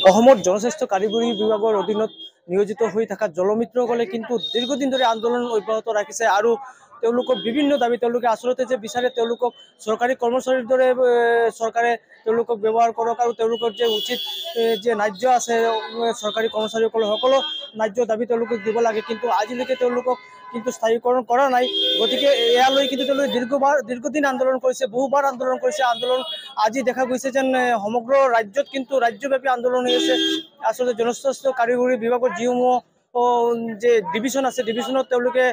জনস্বাস্থ্য কাৰিগৰী বিভাগৰ অধীনত নিয়োজিত হৈ থকা জলমিত্ৰসকলে কিন্তু দীৰ্ঘদিন ধৰি আন্দোলন অব্যাহত ৰাখিছে আৰু তেওঁলোকৰ বিভিন্ন দাবী তেওঁলোকে আচলতে যে বিচাৰে তেওঁলোকক চৰকাৰী কৰ্মচাৰীৰ দৰে চৰকাৰে তেওঁলোকক ব্যৱহাৰ কৰক আৰু তেওঁলোকৰ যে উচিত যে ন্যায্য আছে চৰকাৰী কৰ্মচাৰীসকলৰ সকলো ন্যায্য দাবী তেওঁলোকক দিব লাগে কিন্তু আজিলৈকে তেওঁলোকক কিন্তু স্থায়ীকৰণ কৰা নাই গতিকে এয়ালৈ কিন্তু তেওঁলোকে দীৰ্ঘদিন আন্দোলন কৰিছে বহুবাৰ আন্দোলন কৰিছে আন্দোলন আজি দেখা গৈছে যেন সমগ্ৰ ৰাজ্যত কিন্তু ৰাজ্যব্যাপী আন্দোলন হৈ আছে আচলতে জনস্বাস্থ্য কাৰিগৰী বিভাগৰ যিসমূহ যে ডিভিজন আছে ডিভিজনত তেওঁলোকে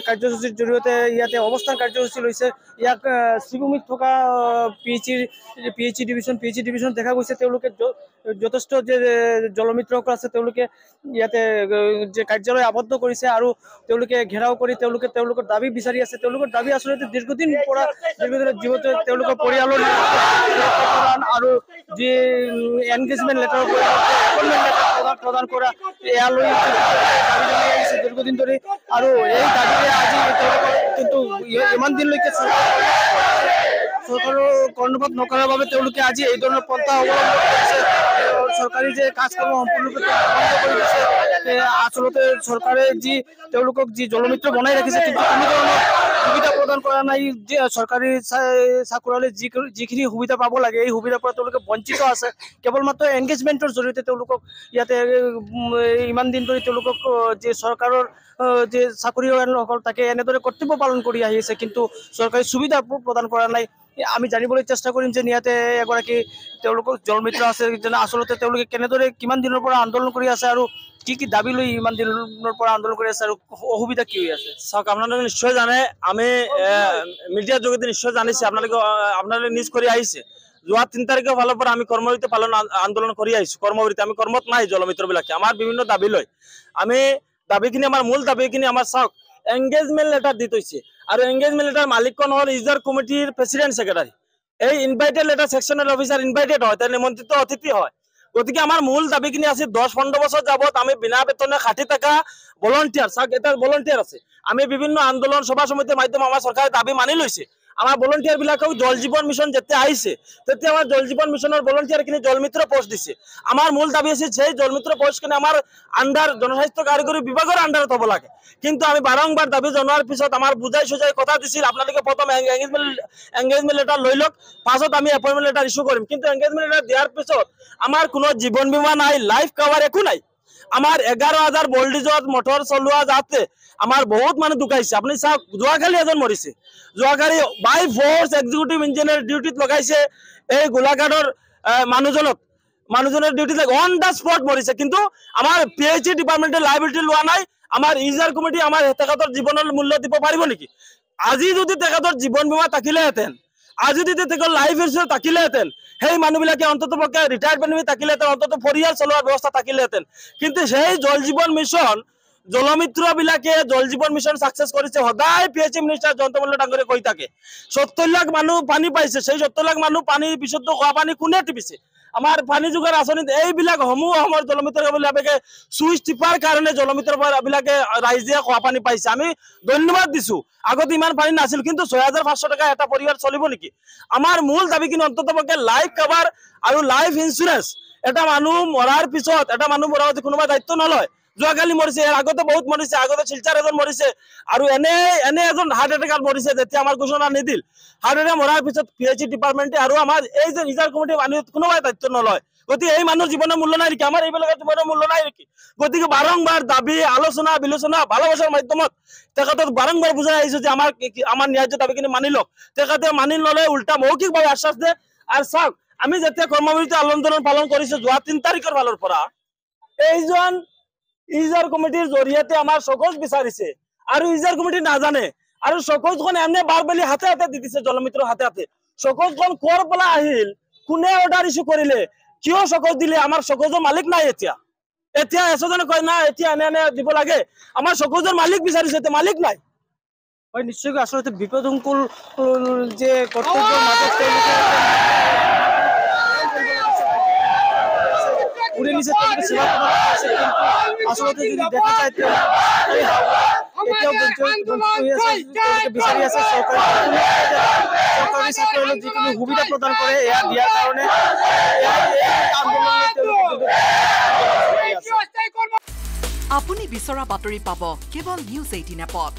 কাৰ্যসূচীৰ জৰিয়তে ইয়াতে অৱস্থান কাৰ্যসূচী লৈছে ইয়াক শ্ৰীভূমিত থকা পিএইচি ডিভিজন দেখা গৈছে তেওঁলোকে যথেষ্ট যে জলমিত্ৰসকল আছে তেওঁলোকে ইয়াতে যে কাৰ্যালয় আবদ্ধ কৰিছে আৰু তেওঁলোকে ঘেৰাও কৰি তেওঁলোকৰ দাবী বিচাৰি আছে তেওঁলোকৰ দাবী আচলতে দীৰ্ঘদিনৰ জীৱনতে তেওঁলোকৰ পৰিয়ালৰ আৰু যি এনগেজমেণ্ট লেটাৰ প্ৰদান কৰা এয়ালৈ দীৰ্ঘদিন ধৰি আৰু এই দাবীৰে আজি কিন্তু ইমান দিনলৈকে চৰকাৰৰ কৰ্ণপাত নকৰাৰ বাবে তেওঁলোকে আজি এই ধৰণৰ পন্থা অৱলম্বন কৰিছে চৰকাৰী যে কাজকৰ্ম সম্পূৰ্ণৰূপে বন্ধ কৰি দিছে আচলতে চৰকাৰে যি তেওঁলোকক যি জলমিত্ৰ বনাই ৰাখিছে কিন্তু কোনো ধৰণৰ সুবিধা প্ৰদান কৰা নাই যে চৰকাৰী চাকৰিয়ালে যিখিনি সুবিধা পাব লাগে এই সুবিধাৰ পৰা তেওঁলোকে বঞ্চিত আছে কেৱল মাত্ৰ এংগেজমেণ্টৰ জৰিয়তে তেওঁলোকক ইয়াতে ইমান দিন ধৰি তেওঁলোকক যে চৰকাৰৰ যে চাকৰিয়ালসকল তাকে এনেদৰে কৰ্তব্য পালন কৰি আহিছে কিন্তু চৰকাৰী সুবিধা প্ৰদান কৰা নাই আমি জানিবলৈ চেষ্টা কৰিম যে ইয়াতে এগৰাকী তেওঁলোকৰ জলমিত্ৰ আছে যেনে আচলতে তেওঁলোকে কেনেদৰে কিমান দিনৰ পৰা আন্দোলন কৰি আছে আৰু কি দাবী লৈ ইমান দিনৰ পৰা আন্দোলন কৰি আছে আৰু অসুবিধা কি হৈ আছে চাওক আপোনালোকে নিশ্চয় জানে আমি মিডিয়াৰ যোগেদি নিশ্চয় জানিছে আপোনালোকে নিউজ কৰি আহিছে যোৱা 3 তাৰিখৰ ফালৰ পৰা আমি কৰ্মবিৰতি পালন আন্দোলন কৰি আহিছো কৰ্মবিৰতি আমি কৰ্মত নাই জলমিত্ৰবিলাকে আমাৰ বিভিন্ন দাবী লৈ আমি দাবীখিনি আমাৰ মূল দাবীখিনি আমাৰ চাওক এংগেজমেণ্ট লেটাৰ দি থৈছে আৰু এংগেজমেণ্ট লেটাৰ মালিকখন হ'ল ইউজাৰ কমিটিৰ প্ৰেচিডেণ্ট ছেক্ৰেটাৰী এই ইনভাইটেড লেটাৰ ছেকশ্যনেল অফিচাৰ ইনভাইটেড হয় তেওঁ নিমন্ত্ৰিত অতিথি হয় গতিকে আমাৰ মূল দাবীখিনি আছে 10-15 বছৰ যাবত আমি বিনা বেতনে 60 টাকা ভলান্টিয়াৰ চাওক এটা ভলান্টিয়াৰ আছে আমি বিভিন্ন আন্দোলন সভা সমিতিৰ মাধ্যমে আমাৰ চৰকাৰে দাবী মানি লৈছে আমাৰ ভলান্টিয়াৰ বিলাকক জল জীৱন মিছন যেতিয়া আহিছে তেতিয়া আমাৰ জল জীৱন মিছনৰ ভলান্টিয়াৰখিনি জলমিত্ৰ পোষ্ট দিছে আমাৰ মূল দাবী আছে সেই জলমিত্ৰ পোষ্টখিনি আমাৰ আন্ডাৰ জনস্বাস্থ্য কাৰিগৰী বিভাগৰ আন্ডাৰত হ'ব লাগে কিন্তু আমি বাৰংবাৰ দাবী জনোৱাৰ পিছত আমাৰ বুজাই সুজাই কথা দিছিল আপোনালোকে প্ৰথম এংগেজমেণ্ট লেটাৰ লৈ লওক পাছত আমি এপইণ্টমেণ্ট লেটাৰ ইস্যু কৰিম কিন্তু এংগেজমেণ্ট লেটাৰ দিয়াৰ পিছত আমাৰ কোনো জীৱন বীমা নাই লাইফ কভাৰ একো নাই আমাৰ 11,000 ভল্টেজত মটৰ চলোৱা যাতে আমাৰ বহুত মানুহ ঢুকাইছে আপুনি চাওক যোৱাকালি এজন মৰিছে যোৱাকালি বাই ফোৰ্স এক্সিকিউটিভ ইঞ্জিনিয়াৰ ডিউটিত লগাইছে এই গোলাঘাটৰ মানুহজনৰ ডিউটিত অন দা স্পট মৰিছে কিন্তু আমাৰ পিএইচি ডিপাৰ্টমেণ্টে লাইবিলিটি লোৱা নাই আমাৰ ইউজাৰ কমিটি আমাৰ তেখেতৰ জীৱনৰ মূল্য দিব পাৰিব নেকি আজি যদি তেখেতৰ জীৱন বীমা থাকিলেহেঁতেন আজি যদি তেখেতৰ লাইফ ইন্সুৰেঞ্চ থাকিলেহেঁতেন সেই মানুহবিলাকে অন্তত পক্ষে ৰিটায়াৰমেণ্ট হৈ থাকিলেহেঁতেন অন্তত পৰিয়াল চলোৱাৰ ব্যৱস্থা থাকিলেহেঁতেন কিন্তু সেই জল জীৱন মিছন জলমিত্ৰবিলাকে জল জীৱন মিছন সাকসেস কৰিছে সদায় পিএইচি মিনিষ্টাৰ জয়ন্ত মল্ল ডাঙৰে কৈ থাকে 70 লাখ মানুহ পানী পাইছে সেই 70 লাখ মানুহ পানী বিশুদ্ধ খোৱা পানী কোনে টিপিছে আমাৰ পানী যোগাৰ আঁচনিত এইবিলাক সমূহ আমাৰ জলমিত্ৰবিলাকে সুইচ টিপাৰ কাৰণে জলমিত্ৰবিলাকে ৰাইজে খোৱা পানী পাইছে আমি ধন্যবাদ দিছো আগতে ইমান পানী নাছিল কিন্তু 6,500 টাকা এটা পৰিয়াল চলিব নেকি আমাৰ মূল দাবীখিনি অন্তত পক্ষে লাইফ কভাৰ আৰু লাইফ ইন্সুৰেঞ্চ এটা মানুহ মৰাৰ পিছত এটা মানুহ মৰাৰ কোনোবা দায়িত্ব নলয় যোৱাকালি মৰিছে আগতে বহুত মৰিছে আগতে শিলচাৰ এজন মৰিছে আৰু এনে এজন হাৰ্ট এটেকত মৰিছে যেতিয়া আমাৰ ঘোষণা নিদিল হাৰ্ট এটেক মৰাৰ পিছত পিএইচি ডিপাৰ্টমেণ্টে আৰু আমাৰ এই যে ইউজাৰ কমিটি মানুহ কোনোবাই দায়িত্ব নলয় গতিকে এই মানুহৰ জীৱনৰ মূল্য নাই নেকি আমাৰ এইবিলাকৰ জীৱনৰ মূল্য নাই নেকি গতিকে বাৰংবাৰ দাবী আলোচনা বিলোচনা ভালোবাসাৰ মাধ্যমত তেখেতক বাৰংবাৰ বুজাই আহিছো যে আমাৰ ন্যায্য দাবীখিনি মানি লওক তেখেতে মানি ললে উল্টা মৌখিকভাৱে আশ্বাস দিয়ে আৰু চাওক আমি যেতিয়া কৰ্মবিৰতি আন্দোলন পালন কৰিছো যোৱা 3 তাৰিখৰ ফালৰ পৰা এইজন ইউজাৰ কমিটিৰ জৰিয়তে আমাৰ সকজ বিচাৰিছে আৰু ইউজাৰ কমিটি নাজানে আৰু সকজখন এনে বাৰবেলি হাতে হাতে দি দিছে জলমিত্ৰৰ হাতে হাতে সকজখন কৰ পৰা আহিল কোনে অৰ্ডাৰ ইস্যু কৰিলে কিয় সকজ দিলে আমাৰ সকজৰ মালিক নাই এতিয়া এজনে কয় না এতিয়া এনে দিব লাগে আমাৰ সকজৰ মালিক বিচাৰিছে এতিয়া মালিক নাই হয় নিশ্চয়কৈ আচলতে বিপদসংকুল যে কৰ্তব্যৰ মাজত তেওঁলোকে উড়ে নিছে তেওঁলোকে সেৱা প্ৰদান কৰিছে কিন্তু আচলতে যদি দেখা যায় এতিয়াও বিচাৰি আছে চৰকাৰী চাকৰিয়ালক যিকোনো সুবিধা প্ৰদান কৰে এয়া দিয়াৰ কাৰণে আন্দোলনে তেওঁলোকে কিন্তু আপুনি বিচৰা বাতৰি পাব কেৱল নিউজ 18 এপত।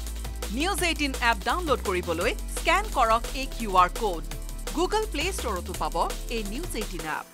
নিউজ 18 এপ ডাউনলোড কৰিবলৈ স্কেন কৰক এই QR কোড। গুগল প্লে ষ্টৰতো পাব এই নিউজ 18 এপ।